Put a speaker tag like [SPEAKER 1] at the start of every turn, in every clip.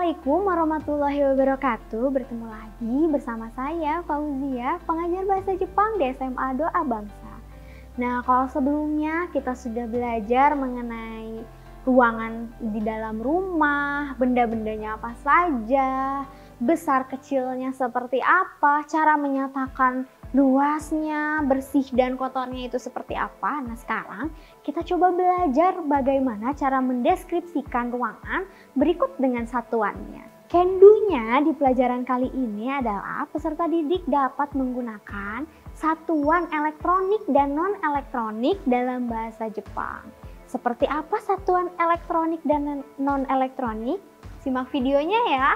[SPEAKER 1] Assalamualaikum warahmatullahi wabarakatuh. Bertemu lagi bersama saya Fauzia, pengajar bahasa Jepang di SMA Doa Bangsa. Nah, kalau sebelumnya kita sudah belajar mengenai ruangan di dalam rumah, benda-bendanya apa saja, besar kecilnya seperti apa, cara menyatakan luasnya, bersih dan kotornya itu seperti apa. Nah, sekarang kita coba belajar bagaimana cara mendeskripsikan ruangan berikut dengan satuannya. Can-do-nya di pelajaran kali ini adalah peserta didik dapat menggunakan satuan elektronik dan non-elektronik dalam bahasa Jepang. Seperti apa satuan elektronik dan non-elektronik? Simak videonya ya.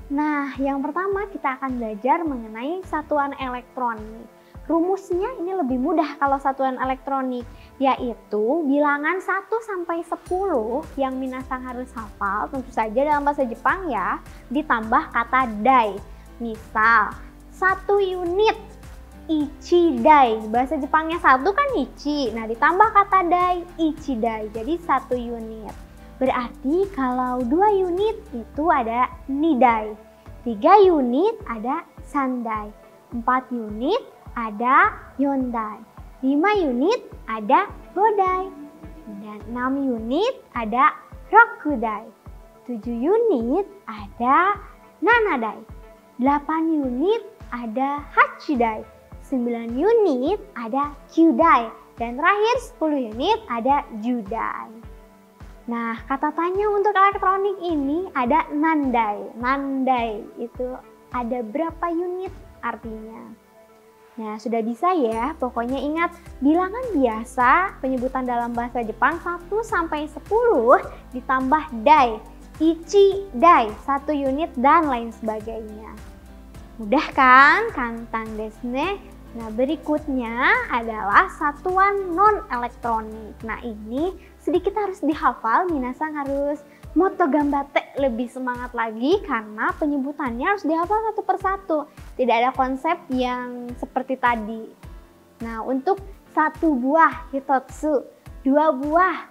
[SPEAKER 1] Nah, yang pertama kita akan belajar mengenai satuan elektronik. Rumusnya ini lebih mudah kalau satuan elektronik, yaitu bilangan 1 sampai 10 yang minasang harus hafal, tentu saja dalam bahasa Jepang ya, ditambah kata dai. Misal, 1 unit ichidai, bahasa Jepangnya 1 kan ichi, nah ditambah kata dai, ichidai, jadi 1 unit. Berarti kalau 2 unit itu ada nidai, 3 unit ada sandai, 4 unit ada yondai, 5 unit ada godai, dan 6 unit ada rokudai, 7 unit ada nanadai, 8 unit ada hachidai, 9 unit ada kyudai, dan terakhir 10 unit ada judai. Nah, kata tanya untuk elektronik ini ada nandai. Nandai itu ada berapa unit artinya. Nah, sudah bisa ya. Pokoknya ingat, bilangan biasa penyebutan dalam bahasa Jepang 1 sampai 10 ditambah dai, ichi dai, 1 unit dan lain sebagainya. Mudah kan? Kantang desu ne. Nah, berikutnya adalah satuan non-elektronik. Nah, ini sedikit harus dihafal, minasang harus moto gambate, lebih semangat lagi karena penyebutannya harus dihafal satu persatu. Tidak ada konsep yang seperti tadi. Nah, untuk 1 buah hitotsu, 2 buah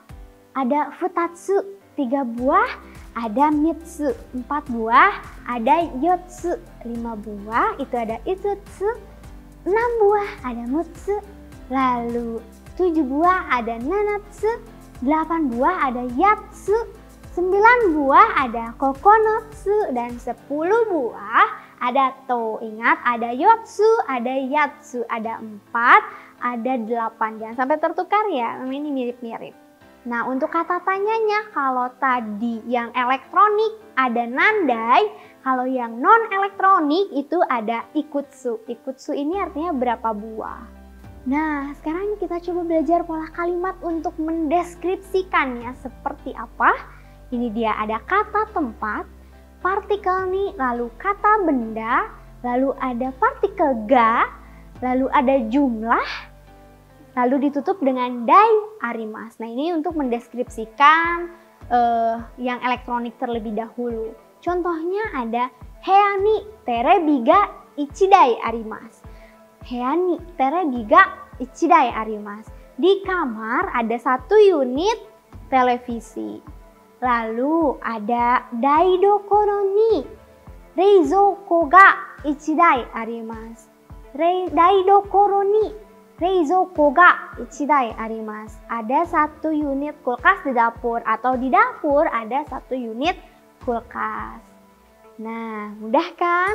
[SPEAKER 1] ada futatsu, 3 buah ada mitsu, 4 buah ada yotsu, 5 buah itu ada itsutsu, 6 buah ada mutsu, lalu 7 buah ada nanatsu, 8 buah ada yatsu, 9 buah ada kokonotsu, dan 10 buah ada to. Ingat, ada yotsu, ada yatsu, ada 4, ada 8. Jangan sampai tertukar ya, ini mirip-mirip. Nah, untuk kata tanyanya, kalau tadi yang elektronik ada nandai, kalau yang non-elektronik itu ada ikutsu. Ikutsu ini artinya berapa buah. Nah, sekarang kita coba belajar pola kalimat untuk mendeskripsikannya seperti apa. Ini dia, ada kata tempat, partikel ni, lalu kata benda, lalu ada partikel ga, lalu ada jumlah, lalu ditutup dengan dai arimas. Nah, ini untuk mendeskripsikan yang elektronik terlebih dahulu. Contohnya ada heani terebi ga ichidai arimas. Heani terebi ga ichidai arimas. Di kamar ada 1 unit televisi. Lalu ada daidokoro ni reizouko ga ichidai arimas. Daidokoro ni reizouko ga ichidai arimas. Ada 1 unit kulkas di dapur, atau di dapur ada 1 unit kulkas. Nah, mudah kan?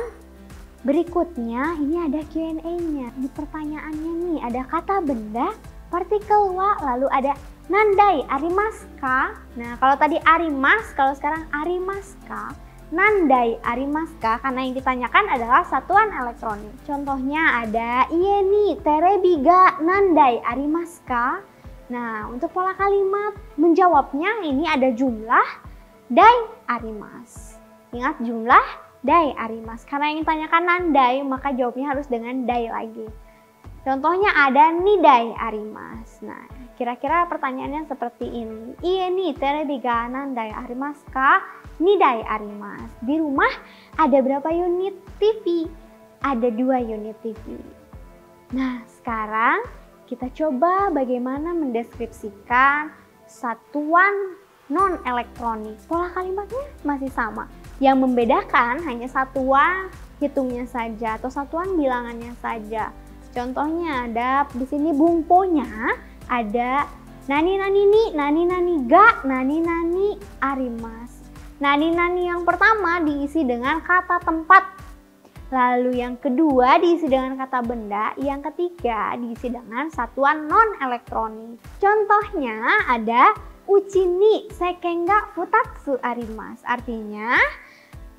[SPEAKER 1] Berikutnya ini ada Q&A-nya. Di pertanyaannya nih ada kata benda, partikel wa, lalu ada nandai arimaska. Nah, kalau tadi arimas, kalau sekarang arimaska. Nandai arimaska, karena yang ditanyakan adalah satuan elektronik. Contohnya ada ie ni terebi ga nandai arimaska. Nah, untuk pola kalimat menjawabnya ini ada jumlah dai arimas. Ingat, jumlah dai arimas. Karena yang ditanyakan nandai, maka jawabnya harus dengan dai lagi. Contohnya ada nidai arimas. Nah, kira-kira pertanyaannya seperti ini. Ie ni terebi ga nandai arimaska? Nidai arimas. Di rumah ada berapa unit TV? Ada 2 unit TV. Nah, sekarang kita coba bagaimana mendeskripsikan satuan non-elektronik. Pola kalimatnya masih sama. Yang membedakan hanya satuan hitungnya saja atau satuan bilangannya saja. Contohnya ada di sini bungponya ada nani nani ni, nani nani ga, nani nani arimas. Nani nani yang pertama diisi dengan kata tempat. Lalu yang kedua diisi dengan kata benda, yang ketiga diisi dengan satuan non elektronik. Contohnya ada uchi ni sekenga futatsu arimas. Artinya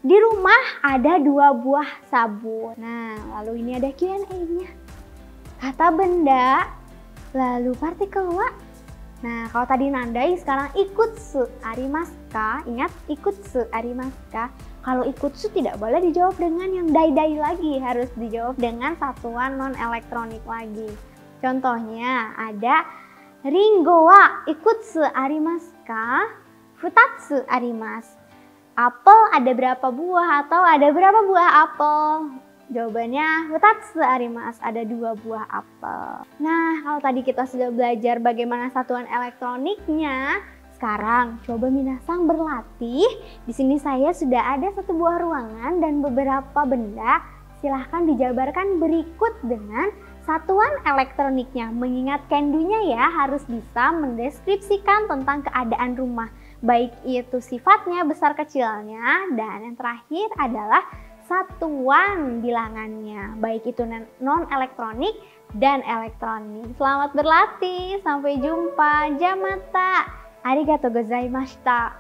[SPEAKER 1] di rumah ada 2 buah sabun. Nah, lalu ini ada Q&A-nya. Kata benda, lalu partikel wa. Nah, kalau tadi nandai, sekarang ikutsu arimasu ka. Ingat, ikutsu arimasu ka. Kalau ikutsu tidak boleh dijawab dengan yang dai-dai lagi, harus dijawab dengan satuan non elektronik lagi. Contohnya ada ringo wa ikutsu arimasu ka? Futatsu arimasu. Apel ada berapa buah atau ada berapa buah apel? Jawabannya futatsu arimasu, ada 2 buah apel. Nah, kalau tadi kita sudah belajar bagaimana satuan elektroniknya, sekarang coba minasang berlatih. Di sini saya sudah ada 1 buah ruangan dan beberapa benda. Silahkan dijabarkan berikut dengan satuan elektroniknya. Mengingat kendunya ya, harus bisa mendeskripsikan tentang keadaan rumah. Baik itu sifatnya, besar kecilnya, dan yang terakhir adalah satuan bilangannya. Baik itu non elektronik dan elektronik. Selamat berlatih, sampai jumpa. Jamata. Arigatou gozaimashita.